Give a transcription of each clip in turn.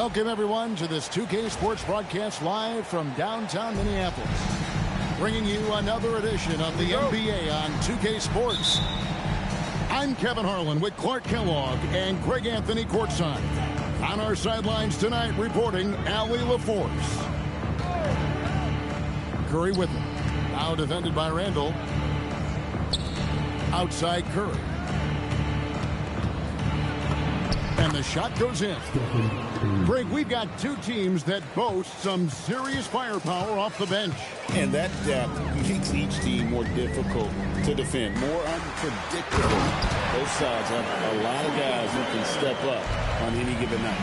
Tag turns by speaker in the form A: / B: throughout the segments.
A: Welcome, everyone, to this 2K Sports broadcast live from downtown Minneapolis. Bringing you another edition of the NBA on 2K Sports. I'm Kevin Harlan with Clark Kellogg and Greg Anthony courtside. On our sidelines tonight, reporting Allie LaForce. Curry with him. Now defended by Randall. Outside Curry. And the shot goes in. Greg, we've got two teams that boast some serious firepower off the bench.
B: And that depth makes each team more difficult to defend, more unpredictable. Both sides have a lot of guys who can step up on any given night.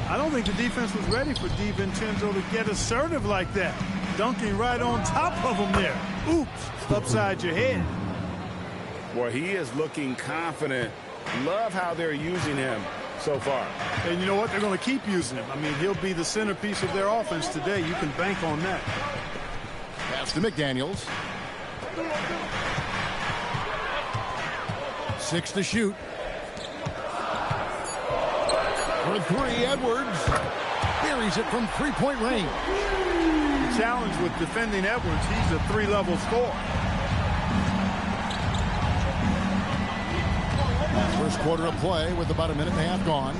C: I don't think the defense was ready for DiVincenzo to get assertive like that. Dunking right on top of him there. Oops, upside your head.
B: Boy, he is looking confident. Love how they're using him so far.
C: And you know what? They're going to keep using him. I mean, he'll be the centerpiece of their offense today. You can bank on that.
A: Pass to McDaniels. 6 to shoot. For 3, Edwards. Buries it from three-point range.
C: The challenge with defending Edwards, he's a 3-level scorer.
A: First quarter of play with about a minute and a half gone.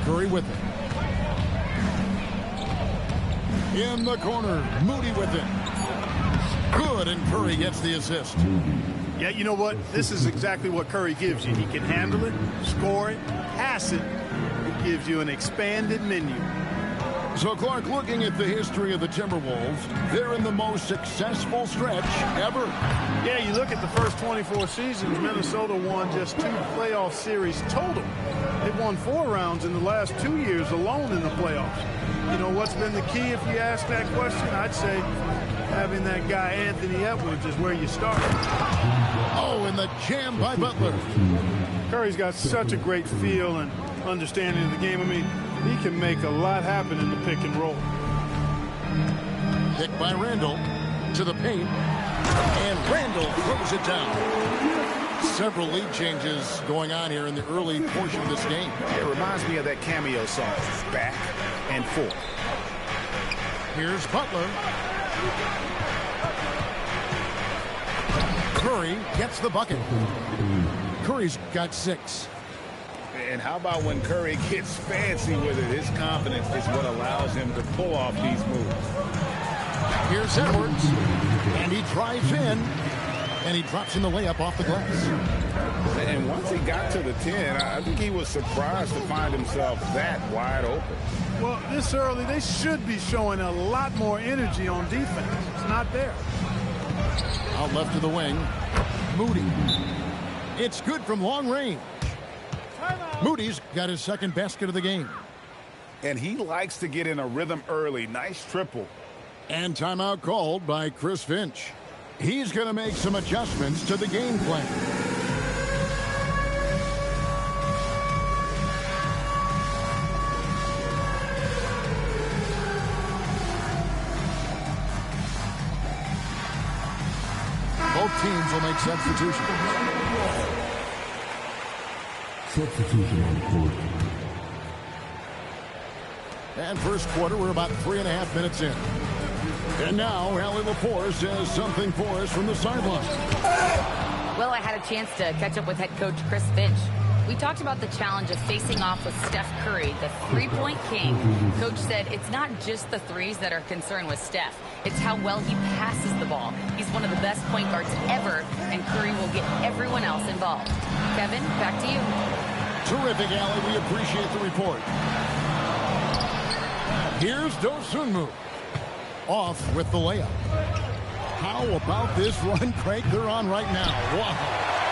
A: Curry with it. In the corner, Moody with it. Good, and Curry gets the assist.
C: Yeah, you know what? This is exactly what Curry gives you. He can handle it, score it, pass it. It gives you an expanded menu.
A: So, Clark, looking at the history of the Timberwolves, they're in the most successful stretch ever.
C: Yeah, you look at the first 24 seasons, Minnesota won just 2 playoff series total. They've won 4 rounds in the last 2 years alone in the playoffs. You know, what's been the key if you ask that question? I'd say having that guy Anthony Edwards is where you start.
A: Oh, and the jam by Butler.
C: Curry's got such a great feel and understanding of the game. I mean, he can make a lot happen in the pick and roll.
A: Pick by Randall to the paint. And Randall throws it down. Several lead changes going on here in the early portion of this game.
B: It reminds me of that cameo song, Back and Forth.
A: Here's Butler. Curry gets the bucket. Curry's got 6.
B: And how about when Curry gets fancy with it? His confidence is what allows him to pull off these moves.
A: Here's Edwards. And he drives in. And he drops in the layup off the glass.
B: And once he got to the 10, I think he was surprised to find himself that wide open.
C: Well, this early, they should be showing a lot more energy on defense. It's not there.
A: Out left to the wing. Moody. It's good from long range. Moody's got his second basket of the game.
B: And he likes to get in a rhythm early. Nice triple.
A: And timeout called by Chris Finch. He's going to make some adjustments to the game plan. Both teams will make substitutions.
D: Substitution on the court.
A: And first quarter, we're about 3.5 minutes in. And now, Allie LaForce has something for us from the sideline.
E: Well, I had a chance to catch up with head coach Chris Finch. We talked about the challenge of facing off with Steph Curry, the three-point king. Coach said it's not just the threes that are concerned with Steph. It's how well he passes the ball. He's one of the best point guards ever, and Curry will get everyone else involved. Kevin, back to you.
A: Terrific, Allie. We appreciate the report. Here's Dosunmu. Off with the layup. How about this run, Craig, they're on right now? Wow.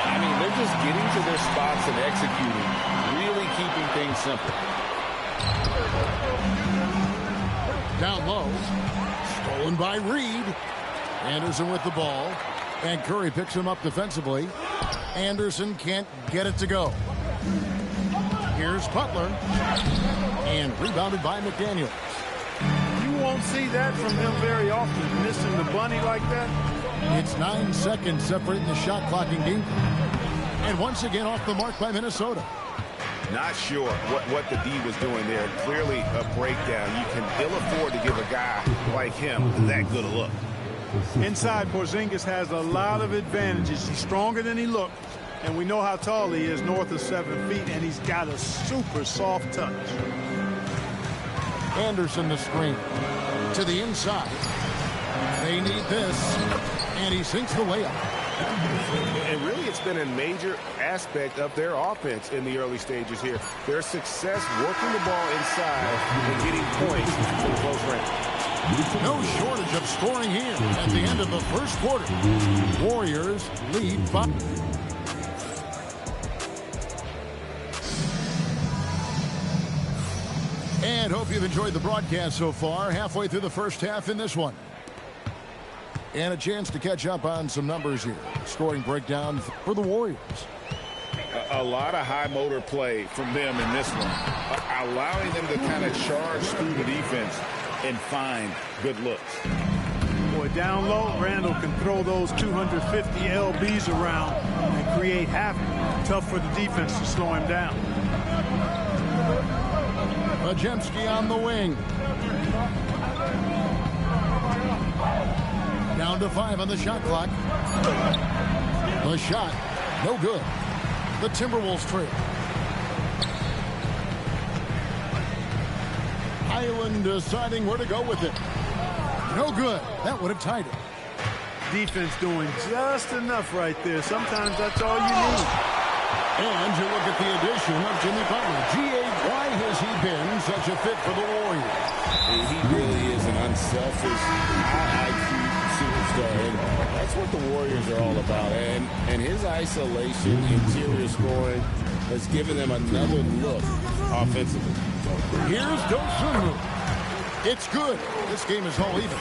B: I mean, they're just getting to their spots and executing, really keeping things simple.
A: Down low. Stolen by Reed. Anderson with the ball. And Curry picks him up defensively. Anderson can't get it to go. Here's Butler. And rebounded by McDaniels.
C: You won't see that from him very often, missing the bunny like that.
A: It's 9 seconds separating the shot clock and game. And once again off the mark by Minnesota.
B: Not sure what the D was doing there. Clearly a breakdown. You can ill afford to give a guy like him that good a look.
C: Inside, Porzingis has a lot of advantages. He's stronger than he looked, and we know how tall he is, north of 7 feet, and he's got a super soft touch.
A: Anderson the screen to the inside. They need this, and he sinks the layup.
B: And really, it's been a major aspect of their offense in the early stages here. Their success working the ball inside and getting points from close range.
A: No shortage of scoring here at the end of the first quarter. Warriors lead by. And hope you've enjoyed the broadcast so far. Halfway through the first half in this one. And a chance to catch up on some numbers here. Scoring breakdown for the Warriors.
B: A lot of high motor play from them in this one. Allowing them to kind of charge through the defense and find good looks.
C: Boy, down low, Randall can throw those 250 LBs around and create havoc. Tough for the defense to slow him down.
A: Podziemski on the wing. Down to 5 on the shot clock. The shot, no good. The Timberwolves trail. Island deciding where to go with it. No good. That would have tied it.
C: Defense doing just enough right there. Sometimes that's all you need.
A: And you look at the addition of Jimmy Butler. G.A., why has he been such a fit for the Warriors?
B: He really is an unselfish, high IQ superstar. And that's what the Warriors are all about. And his isolation, interior scoring, has given them another look offensively.
A: Here's Dosunmu. It's good. This game is all even.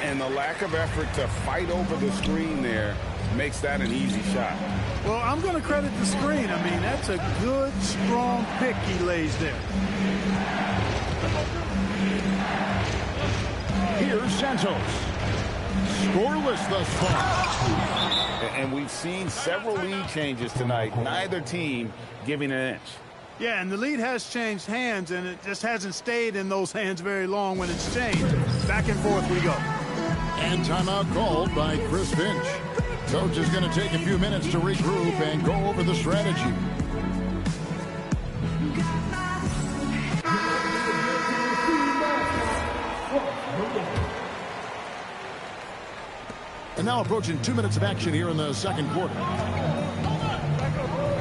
B: And the lack of effort to fight over the screen there makes that an easy shot.
C: Well, I'm going to credit the screen. I mean, that's a good, strong pick he lays there.
A: Here's Santos. Scoreless thus far.
B: And we've seen several lead changes tonight. Neither team giving an inch.
C: Yeah, and the lead has changed hands, and it just hasn't stayed in those hands very long when it's changed. Back and forth we go.
A: And timeout called by Chris Finch. Coach is going to take a few minutes to regroup and go over the strategy. And now approaching 2 minutes of action here in the second quarter.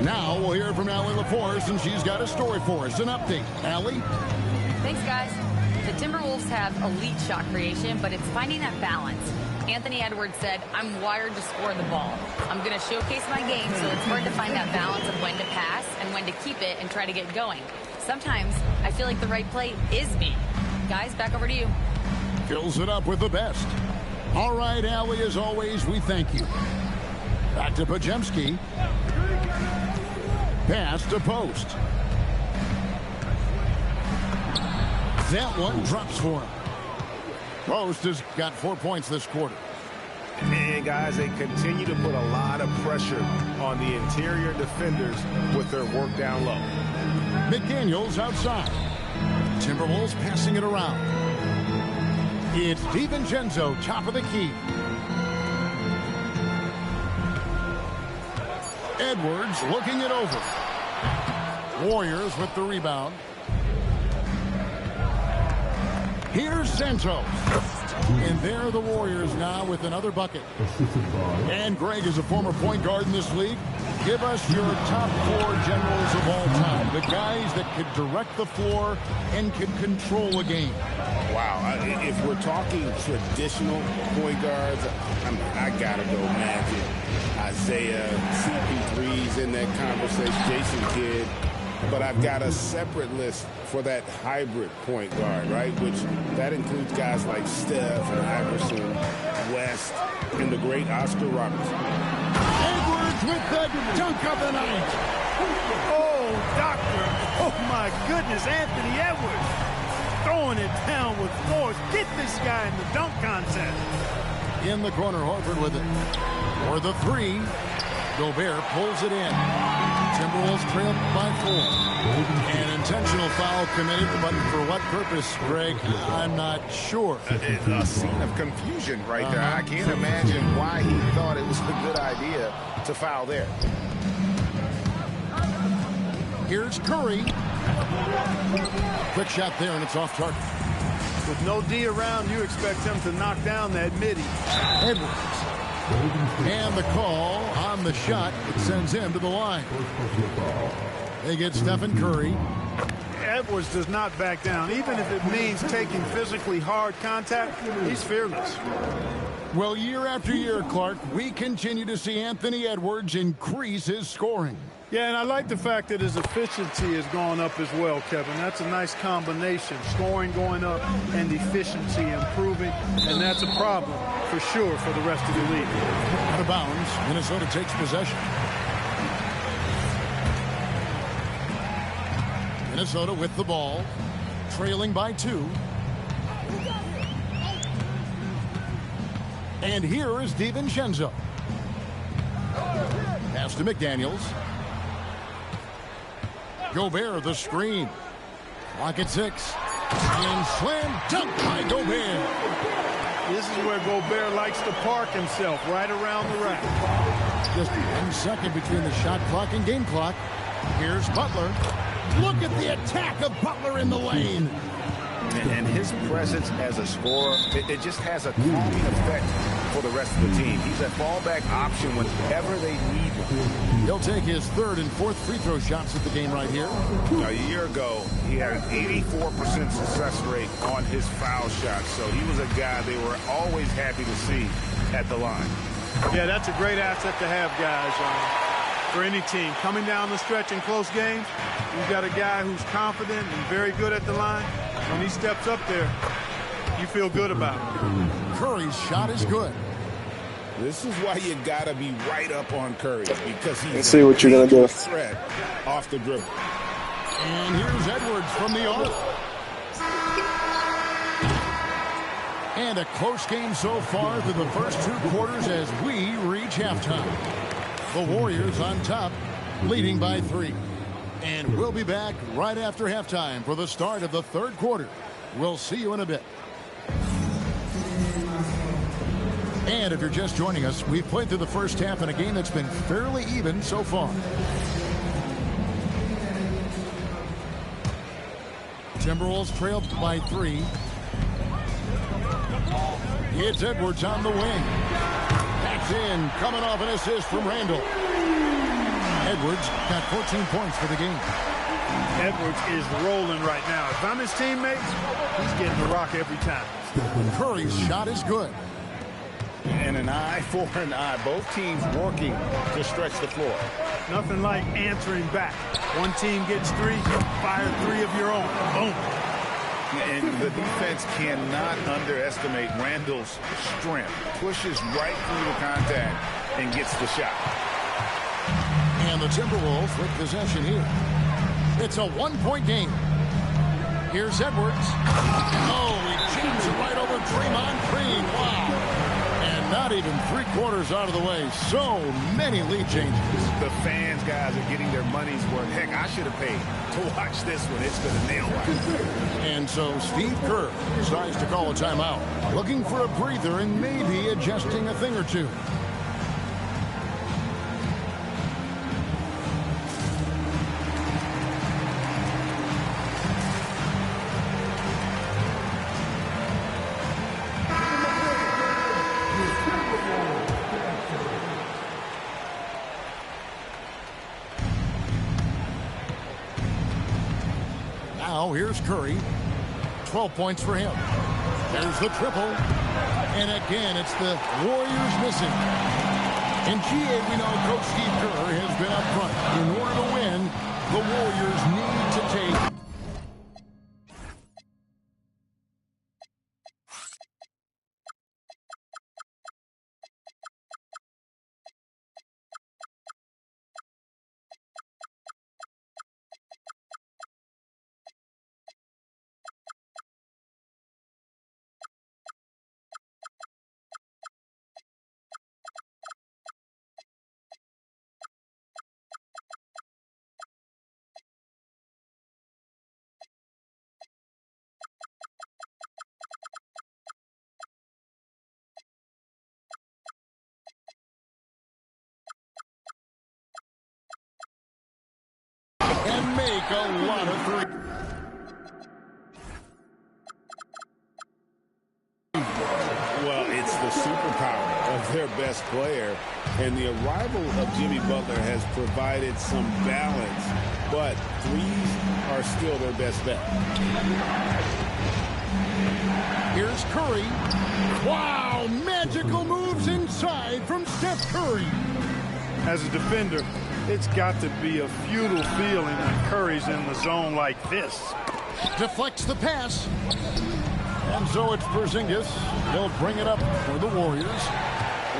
A: Now we'll hear from Allie LaForce, and she's got a story for us. An update. Allie?
E: Thanks, guys. The Timberwolves have elite shot creation, but it's finding that balance. Anthony Edwards said, I'm wired to score the ball. I'm going to showcase my game, so it's hard to find that balance of when to pass and when to keep it and try to get going. Sometimes I feel like the right play is me. Guys, back over to you.
A: Fills it up with the best. All right, Allie, as always, we thank you. Back to Podziemski. Pass to Post. That one drops for him. Post has got 4 points this quarter.
B: And guys, they continue to put a lot of pressure on the interior defenders with their work down low.
A: McDaniels outside. Timberwolves passing it around. It's DiVincenzo, top of the key. Edwards looking it over. Warriors with the rebound. Here's Santos. And there are the Warriors now with another bucket. And Greg is a former point guard in this league. Give us your top 4 generals of all time. The guys that could direct the floor and could control a game.
B: Wow. If we're talking traditional point guards, I got to go Magic, Isaiah, CP3's in that conversation, Jason Kidd. But I've got a separate list for that hybrid point guard, right? Which that includes guys like Steph and Iverson, West, and the great Oscar Robertson.
A: Edwards with the dunk of the night.
C: Oh, doctor. Oh, my goodness. Anthony Edwards throwing it down with force. Get this guy in the dunk contest.
A: In the corner, Horford with it. For the 3. Gobert pulls it in. Timberwolves trail by 4. An intentional foul committed, but for what purpose, Greg? I'm not sure.
F: A scene of confusion right there. I can't imagine why he thought it was a good idea to foul there.
A: Here's Curry. Quick shot there, and it's off target.
C: With no D around, you expect him to knock down that midi.
A: Edwards. And the call on the shot. It sends him to the line. They get Stephen Curry.
C: Edwards does not back down. Even if it means taking physically hard contact, he's fearless.
A: Well, year after year, Clark, we continue to see Anthony Edwards increase his scoring.
C: Yeah, and I like the fact that his efficiency has gone up as well, Kevin. That's a nice combination. Scoring going up and efficiency improving, and that's a problem for sure for the rest of the league.
A: Out of bounds, Minnesota takes possession. Minnesota with the ball, trailing by 2. And here is DiVincenzo. Pass to McDaniels. Gobert, the screen. Clock at 6. And slam dunk by Gobert.
C: This is where Gobert likes to park himself, right around the rack.
A: Just 1 second between the shot clock and game clock. Here's Butler. Look at the attack of Butler in the lane.
F: And his presence as a scorer, it just has a calming effect for the rest of the team. He's a fallback option whenever they need one.
A: He'll take his 3rd and 4th free throw shots at the game right here.
F: A year ago, he had an 84% success rate on his foul shots, so he was a guy they were always happy to see at the line.
C: Yeah, that's a great asset to have, guys, for any team. Coming down the stretch in close games, you've got a guy who's confident and very good at the line. When he steps up there, you feel good about it.
A: Curry's shot is good.
B: This is why you gotta be right up on Curry, because he's
G: see what you're gonna do.
B: Threat off the dribble.
A: And here's Edwards from the arc. And a close game so far through the first 2 quarters as we reach halftime. The Warriors on top, leading by 3. And we'll be back right after halftime for the start of the 3rd quarter. We'll see you in a bit. And if you're just joining us, we've played through the first half in a game that's been fairly even so far. Timberwolves trail by 3. It's Edwards on the wing. That's in, coming off an assist from Randall. Edwards got 14 points for the game.
C: Edwards is rolling right now. If I'm his teammates, he's getting the rock every time.
A: Curry's shot is good.
F: And an eye for an eye. Both teams working to stretch the floor.
C: Nothing like answering back. One team gets 3, fire 3 of your own. Boom.
F: And the defense cannot underestimate Randall's strength. Pushes right through the contact and gets the shot.
A: And the Timberwolves with possession here. It's a 1-point game. Here's Edwards. Oh, he jams it right over Draymond Green. Wow. And not even 3/4 out of the way. So many lead changes.
F: The fans, guys, are getting their money's worth. Heck, I should have paid to watch this one. It's going to nail it.
A: And so Steve Kerr decides to call a timeout. Looking for a breather and maybe adjusting a thing or two. Now here's Curry. 12 points for him. There's the triple. And again, it's the Warriors missing. In GA, we know Coach Steve Kerr has been up front. In order to win, the Warriors need to take make a lot of threes.
B: Well, it's the superpower of their best player, and the arrival of Jimmy Butler has provided some balance, but threes are still their best bet.
A: Here's Curry. Wow, magical moves inside from Steph Curry.
C: As a defender, it's got to be a futile feeling when Curry's in the zone like this.
A: Deflects the pass. And so it's Porzingis. He'll bring it up for the Warriors.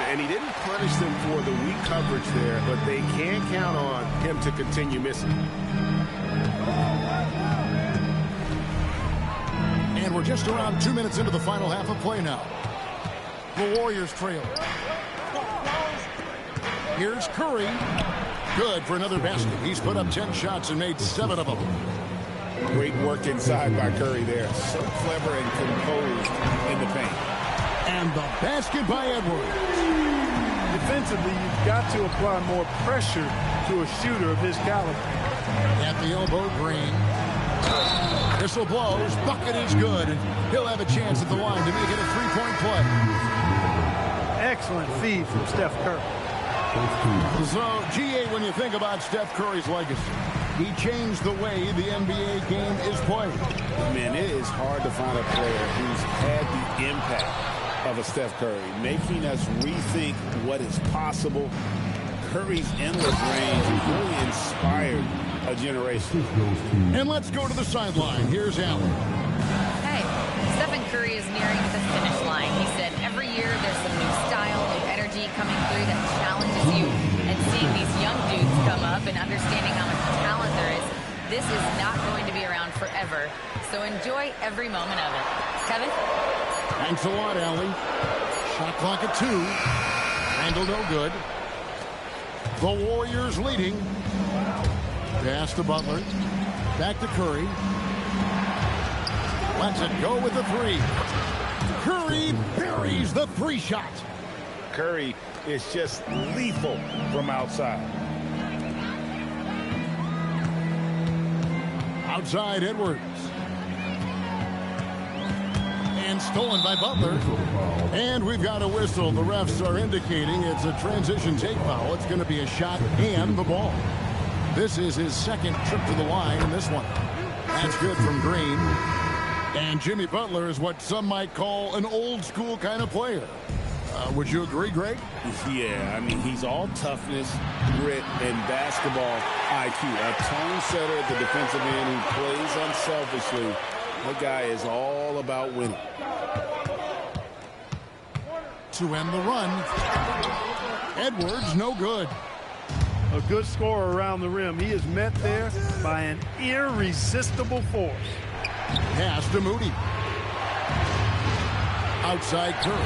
B: And he didn't punish them for the weak coverage there, but they can count on him to continue missing.
A: And we're just around 2 minutes into the final half of play now. The Warriors trail. Here's Curry. Good for another basket. He's put up 10 shots and made 7 of them.
B: Great work inside by Curry there. So clever and composed in the paint.
A: And the basket by Edwards.
C: Defensively, you've got to apply more pressure to a shooter of his caliber.
A: At the elbow, Green. Whistle blows. Bucket is good. And he'll have a chance at the line to make it a three-point play.
C: Excellent feed from Steph Curry.
A: So, GA, when you think about Steph Curry's legacy, he changed the way the NBA game is played.
B: Man, it is hard to find a player who's had the impact of a Steph Curry, making us rethink what is possible. Curry's endless range really inspired a generation.
A: And let's go to the sideline. Here's Allen.
E: Hey, Stephen Curry is nearing the finish line. He said every year there's some new style, new energy coming through that challenges you. And seeing these young dudes come up and understanding how much talent there is, this is not going to be around forever. So enjoy every moment of it. Kevin?
A: Thanks a lot, Allie. Shot clock at 2. Handle no good. The Warriors leading. Pass to Butler. Back to Curry. Lets it go with the 3. Curry buries the 3 shot.
B: Curry is just lethal from outside.
A: Outside Edwards. And stolen by Butler. And we've got a whistle. The refs are indicating it's a transition take foul. It's going to be a shot and the ball. This is his second trip to the line in this one. That's good from Green. And Jimmy Butler is what some might call an old school kind of player. Would you agree, Greg?
B: Yeah, I mean, he's all toughness, grit, and basketball IQ. A tone setter at the defensive end who plays unselfishly. That guy is all about winning.
A: To end the run. Edwards, no good.
C: A good scorer around the rim. He is met there by an irresistible force.
A: Pass to Moody. Outside Curry.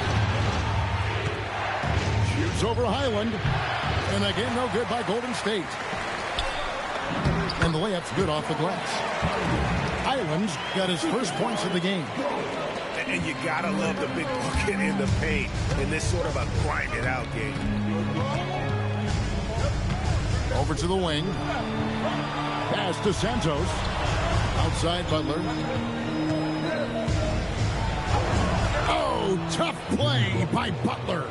A: Shoots over Highland. And again, no good by Golden State. And the layup's good off the glass. Highland's got his first points of the game.
B: And you gotta love the big bucket in the paint in this sort of a grind-it-out game.
A: Over to the wing. Pass to Santos. Outside Butler. Oh, tough play by Butler.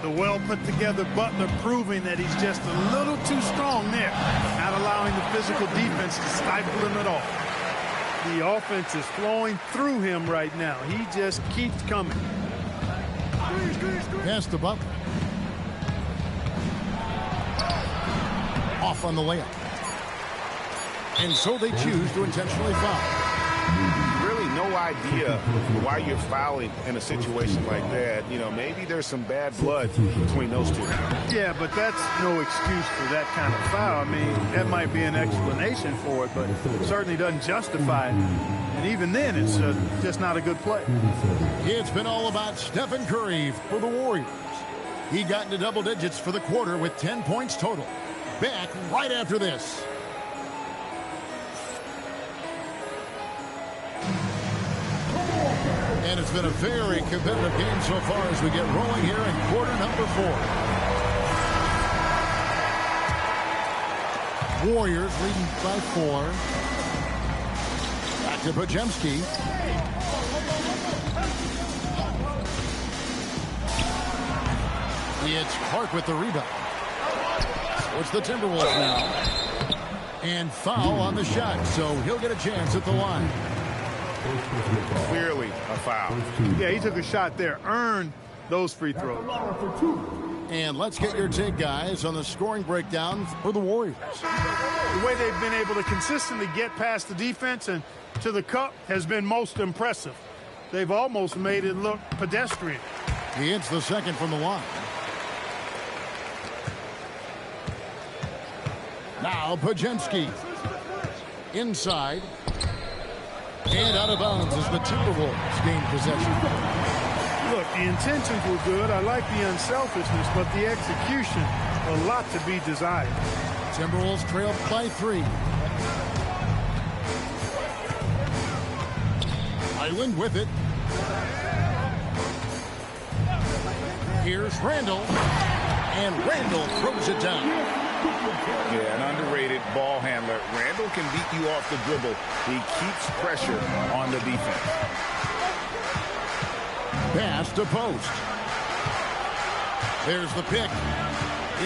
C: The well-put-together Butler proving that he's just a little too strong there, not allowing the physical defense to stifle him at all. The offense is flowing through him right now. He just keeps coming.
A: Pass to Butler. Off on the layup. And so they choose to intentionally foul.
B: Really no idea why you're fouling in a situation like that. You know, maybe there's some bad blood between those two.
C: Yeah, but that's no excuse for that kind of foul. I mean, that might be an explanation for it, but it certainly doesn't justify it. And even then, it's just not a good play.
A: It's been all about Stephen Curry for the Warriors. He got into double digits for the quarter with 10 points total. Back right after this. And it's been a very competitive game so far as we get rolling here in quarter number 4. Warriors leading by 4. Back to Pajemski. It's Clark with the rebound. So it's the Timberwolves now. And foul on the shot, so he'll get a chance at the line.
F: Clearly a foul.
C: Yeah, he took a shot there. Earned those free throws.
A: And let's get your take, guys, on the scoring breakdown for the Warriors.
C: The way they've been able to consistently get past the defense and to the cup has been most impressive. They've almost made it look pedestrian.
A: He hits the second from the line. Now Pajemski. Inside. And out of bounds as the Timberwolves gain possession.
C: Look, the intentions were good. I like the unselfishness, but the execution, a lot to be desired.
A: Timberwolves trail by 3. Island with it. Here's Randall. And Randall throws it down.
F: Yeah, an underrated ball handler. Randall can beat you off the dribble. He keeps pressure on the defense.
A: Pass to post. There's the pick.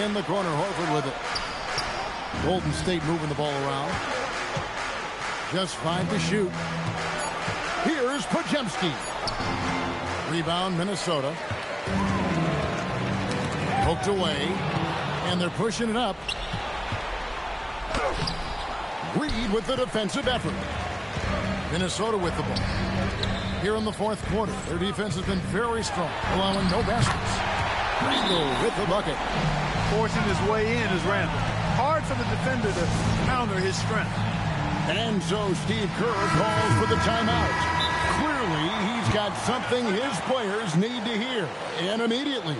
A: In the corner, Horford with it. Golden State moving the ball around. Just 5 to shoot. Here's Pajemski. Rebound, Minnesota. Poked away. And they're pushing it up. Reed with the defensive effort. Minnesota with the ball. Here in the fourth quarter, their defense has been very strong, allowing no baskets. Randall with the bucket.
C: Forcing his way in is Randall. Hard for the defender to counter his strength.
A: And so Steve Kerr calls for the timeout. Clearly, he's got something his players need to hear, and immediately.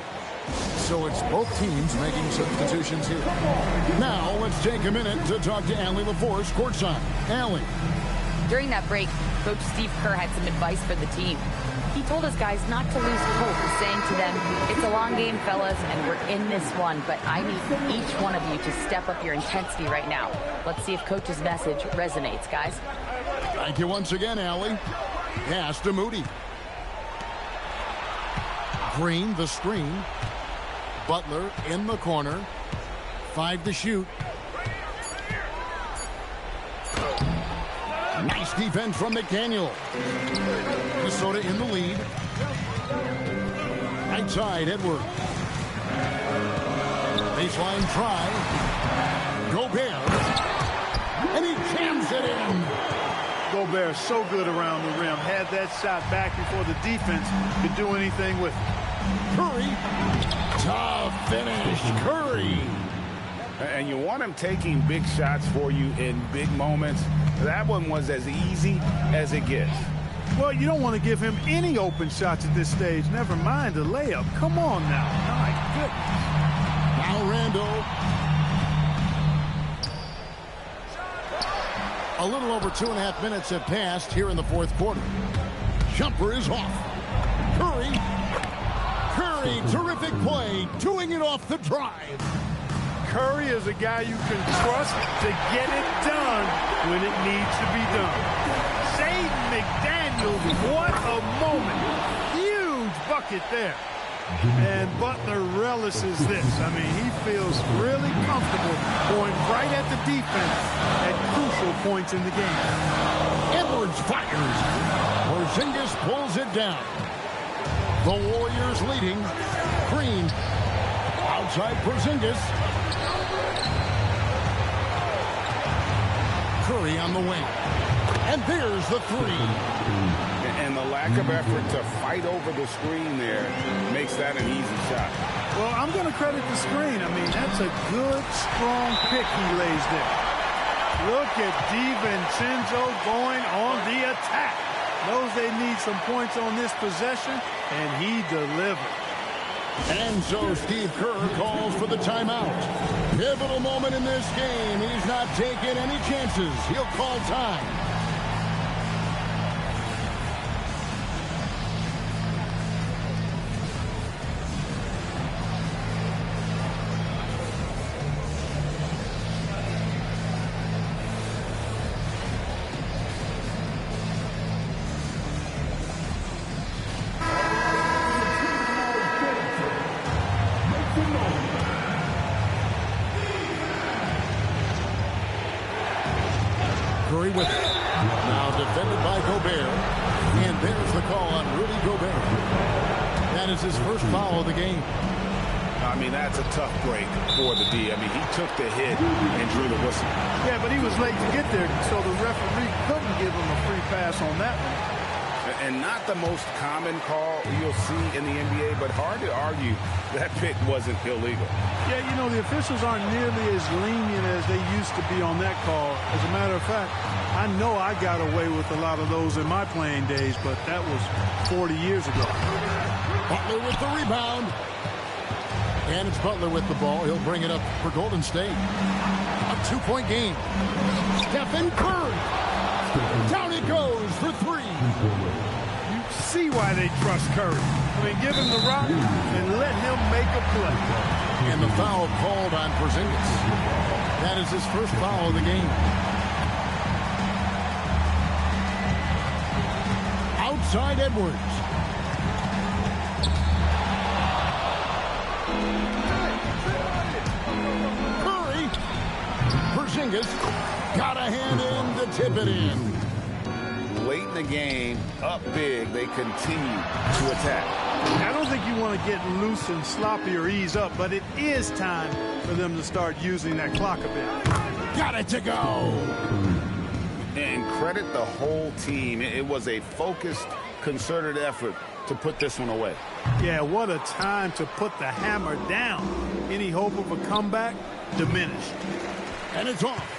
A: So it's both teams making substitutions here. Now, let's take a minute to talk to Allie LaForce courtside. Allie.
E: During that break, Coach Steve Kerr had some advice for the team. He told his guys not to lose hope, saying to them, it's a long game, fellas, and we're in this one, but I need each one of you to step up your intensity right now. Let's see if Coach's message resonates, guys.
A: Thank you once again, Allie. Pass to Moody. Green, the screen. Butler in the corner. 5 to shoot. Nice defense from McDaniel. Minnesota in the lead. Right side, Edwards. Baseline try. Gobert. And he jams it in.
C: Gobert so good around the rim. Had that shot back before the defense could do anything with it.
A: Curry. Tough finish. Curry.
F: And you want him taking big shots for you in big moments. That one was as easy as it gets.
C: Well, you don't want to give him any open shots at this stage. Never mind a layup. Come on now. My goodness.
A: Now Randall. A little over 2.5 minutes have passed here in the fourth quarter. Jumper is off. Curry. Curry, terrific play. Doing it off the drive.
C: Curry is a guy you can trust to get it done when it needs to be done. Jaden McDaniels, what a moment. Huge bucket there. And Butler relishes this. I mean, he feels really comfortable going right at the defense at crucial points in the game.
A: Edwards fires. Porzingis pulls it down. The Warriors leading. Green. Outside Porzingis. Curry on the wing. And there's the three.
F: And the lack of effort to fight over the screen there makes that an easy shot.
C: Well, I'm going to credit the screen. I mean, that's a good, strong pick he lays there. Look at DiVincenzo going on the attack. Knows they need some points on this possession, and he delivered.
A: And so Steve Kerr calls for the timeout. Pivotal moment in this game. He's not taking any chances. He'll call time. Curry with it. Now defended by Gobert. And there's the call on Rudy Gobert. That is his first foul of the game.
F: I mean, that's a tough break for the D. I mean, he took the hit and drew the whistle.
C: Yeah, but he was late to get there, so the referee couldn't give him a free pass on that one.
F: And not the most common call you'll see in the NBA, but hard to argue that pick wasn't illegal.
C: Yeah, you know, the officials aren't nearly as lenient as they used to be on that call. As a matter of fact, I know I got away with a lot of those in my playing days, but that was 40 years ago.
A: Butler with the rebound. And it's Butler with the ball. He'll bring it up for Golden State. A 2-point game. Stephen Curry. Down it goes for three.
C: You see why they trust Curry. I mean, give him the rock and let him make a play.
A: And the foul called on Porzingis. That is his first foul of the game. Outside Edwards. Got a hand in to tip it in.
F: Late in the game, up big, they continue to attack.
C: I don't think you want to get loose and sloppy or ease up, but it is time for them to start using that clock a bit.
A: Got it to go.
F: And credit the whole team. It was a focused, concerted effort to put this one away.
C: Yeah, what a time to put the hammer down. Any hope of a comeback diminished.
A: And it's off.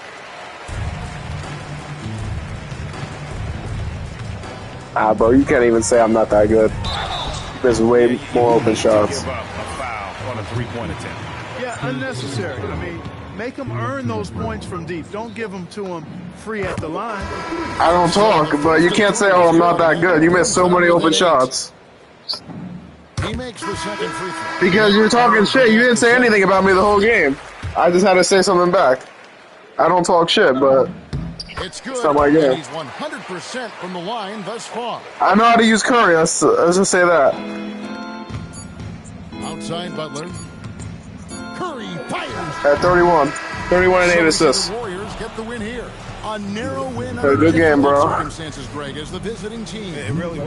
G: Bro, you can't even say I'm not that good. There's way more open shots.
F: Give up a foul on a three-point attempt.
C: Yeah, unnecessary. I mean, make them earn those points from deep. Don't give them to them free at the line.
G: I don't talk, but you can't say, oh, I'm not that good. You missed so many open shots.
A: He makes the second free throw.
G: Because you're talking shit. You didn't say anything about me the whole game. I just had to say something back. I don't talk shit, but
A: it's good.
G: It's not my game.
A: He's 100% from the line thus far.
G: I know how to use Curry. Let's just say that.
A: Outside Butler. Curry fires.
G: At 31. 31 and 8 assists.
A: The Warriors get the win here. A narrow win.
G: Hey, good game, bro.
A: Circumstances, Greg, as the visiting team.
F: It really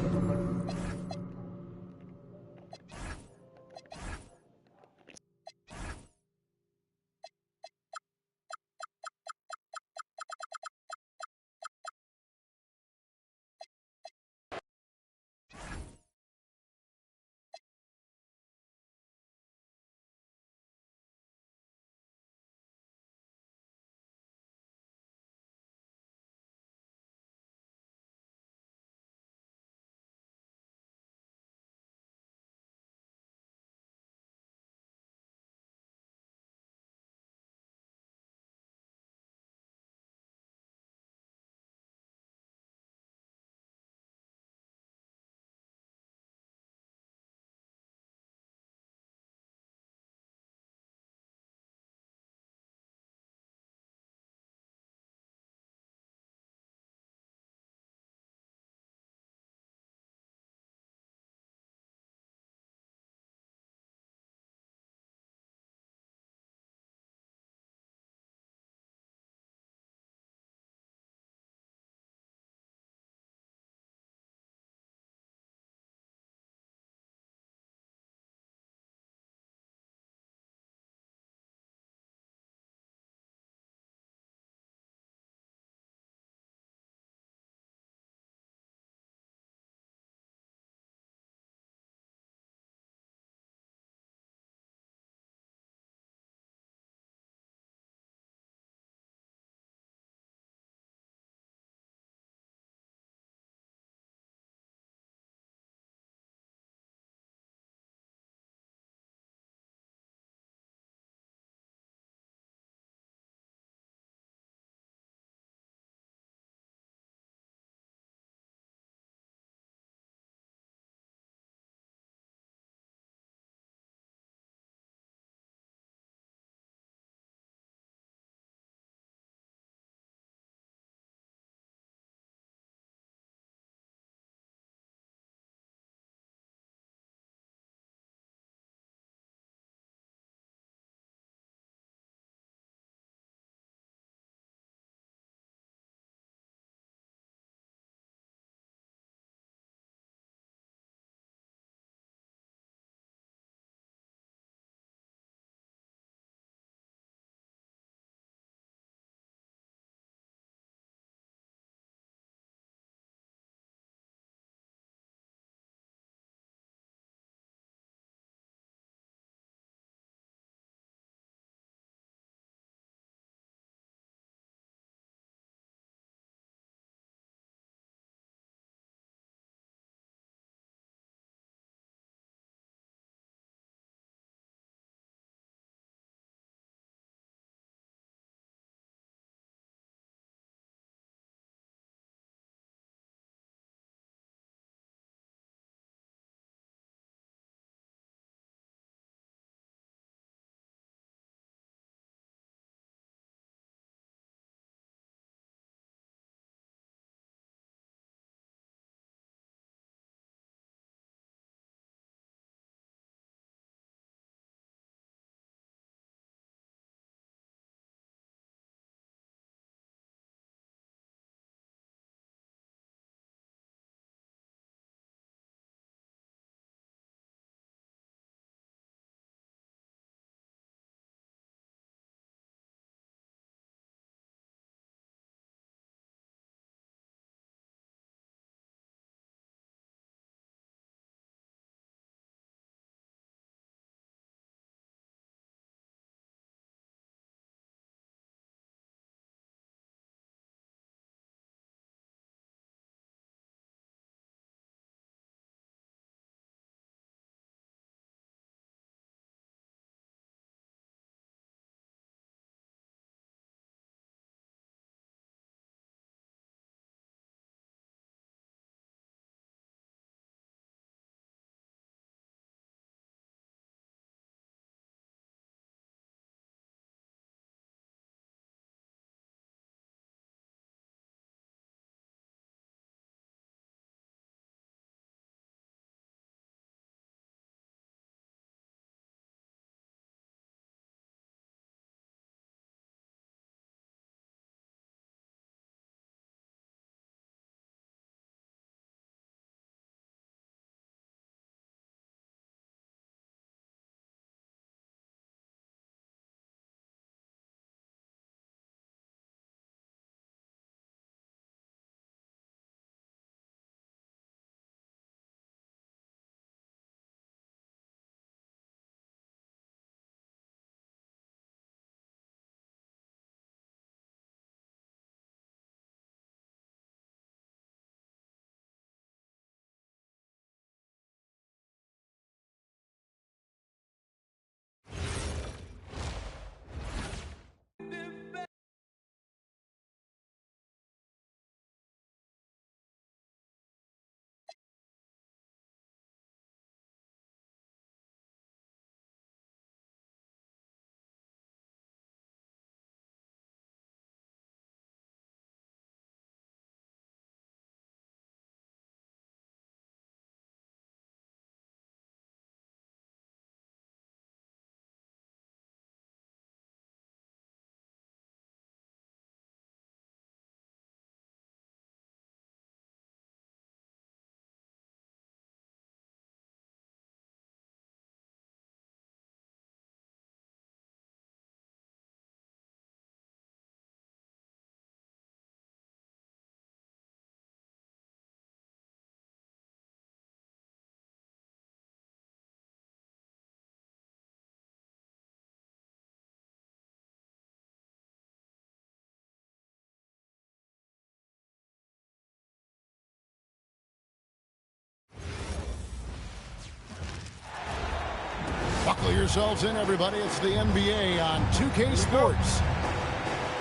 A: yourselves in, everybody. It's the NBA on 2K Sports.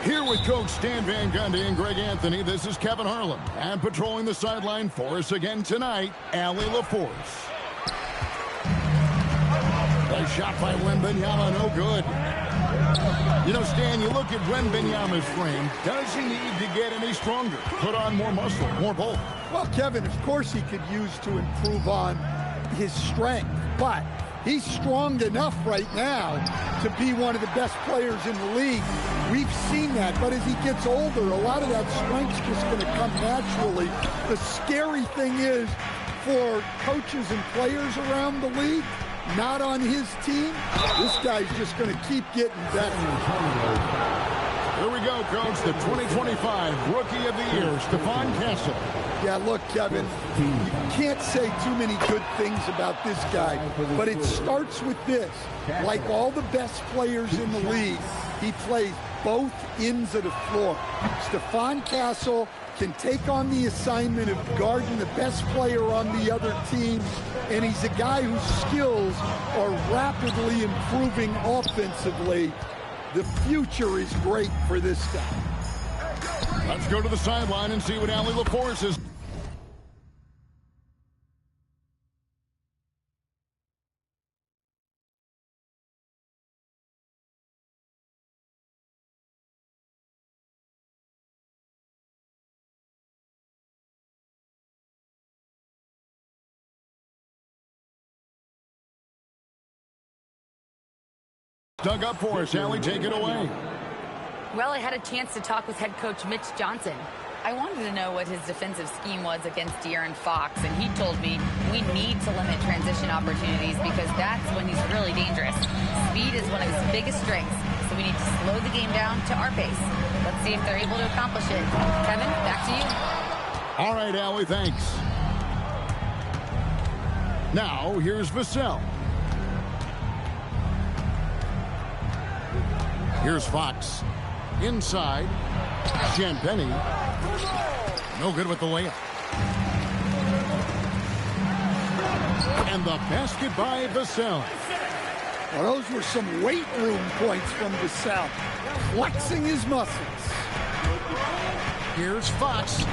A: Here with Coach Stan Van Gundy and Greg Anthony, this is Kevin Harlan. And patrolling the sideline for us again tonight, Allie LaForce. A shot by Wembanyama, no good. You know, Stan, you look at Wembanyama's frame. Does he need to get any stronger? Put on more muscle, more bulk?
H: Well, Kevin, of course he could use to improve on his strength, but he's strong enough right now to be one of the best players in the league. We've seen that, but as he gets older, a lot of that strength's just going to come naturally. The scary thing is, for coaches and players around the league, not on his team, this guy's just going to keep getting better.
A: Here we go, Coach. The 2025 Rookie of the Year, Stephon Castle.
H: Yeah, look, Kevin, you can't say too many good things about this guy, but it starts with this. Like all the best players in the league, he plays both ends of the floor. Stephon Castle can take on the assignment of guarding the best player on the other team, and he's a guy whose skills are rapidly improving offensively. The future is great for this guy.
A: Let's go to the sideline and see what Allie LaForce is. Dug up for us. Allie, take it away.
E: Well, I had a chance to talk with head coach Mitch Johnson. I wanted to know what his defensive scheme was against De'Aaron Fox, and he told me we need to limit transition opportunities because that's when he's really dangerous. Speed is one of his biggest strengths, so we need to slow the game down to our pace. Let's see if they're able to accomplish it. Kevin, back to you.
A: All right, Allie, thanks. Now, here's Vassell. Here's Fox. Inside. Champagnie. No good with the layup. And the basket by Vassell.
H: Well, those were some weight room points from Vassell. Flexing his muscles.
A: Here's Fox.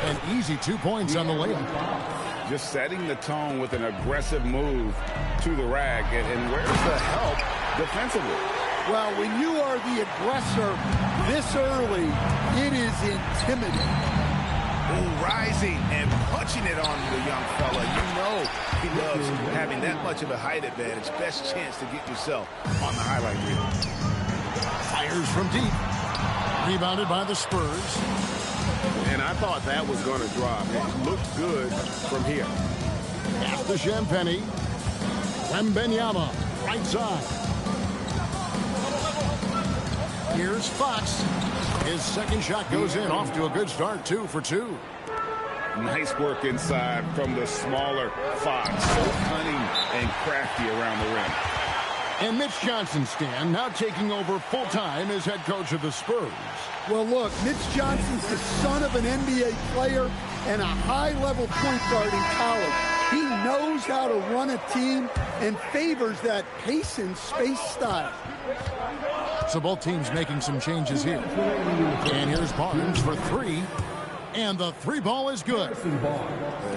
A: An easy 2 points on the layup.
F: Just setting the tone with an aggressive move to the rack. And where's the help defensively?
H: Well, when you are the aggressor this early, it is intimidating.
F: Ooh, rising and punching it on the young fella. You know he loves having that much of a height advantage. Best chance to get yourself on the highlight reel.
A: Fires from deep. Rebounded by the Spurs.
B: And I thought that was going to drop. It looked good from here.
A: Pass to Champagnie. Wembanyama, right side. Here's Fox. His second shot goes in. Off to a good start, 2 for 2.
F: Nice work inside from the smaller Fox. So cunning and crafty around the rim.
A: And Mitch Johnson, Stan, now taking over full-time as head coach of the Spurs.
H: Well, look, Mitch Johnson's the son of an NBA player and a high-level point guard in college. He knows how to run a team and favors that pace and space style.
A: So both teams making some changes here. And here's Barnes for 3. And the 3 ball is good.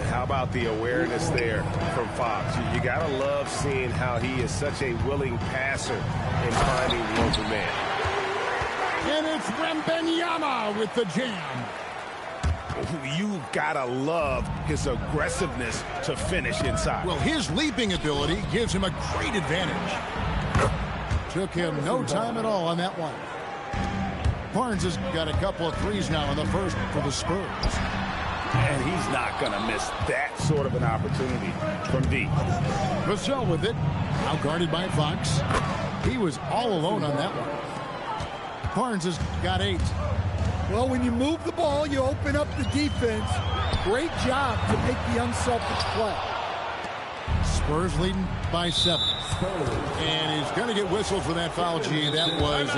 F: How about the awareness there from Fox? You got to love seeing how he is such a willing passer in finding the open man.
A: And it's Wembanyama with the jam.
F: You've got to love his aggressiveness to finish inside.
A: Well, his leaping ability gives him a great advantage. Took him no time at all on that one. Barnes has got a couple of threes now in the first for the Spurs.
F: And he's not going to miss that sort of an opportunity from deep.
A: Vassell with it. Now guarded by Fox. He was all alone on that one. Barnes has got 8.
H: Well, when you move the ball, you open up the defense. Great job to make the unselfish play.
A: Spurs leading by 7. And he's going to get whistled for that foul, G. That was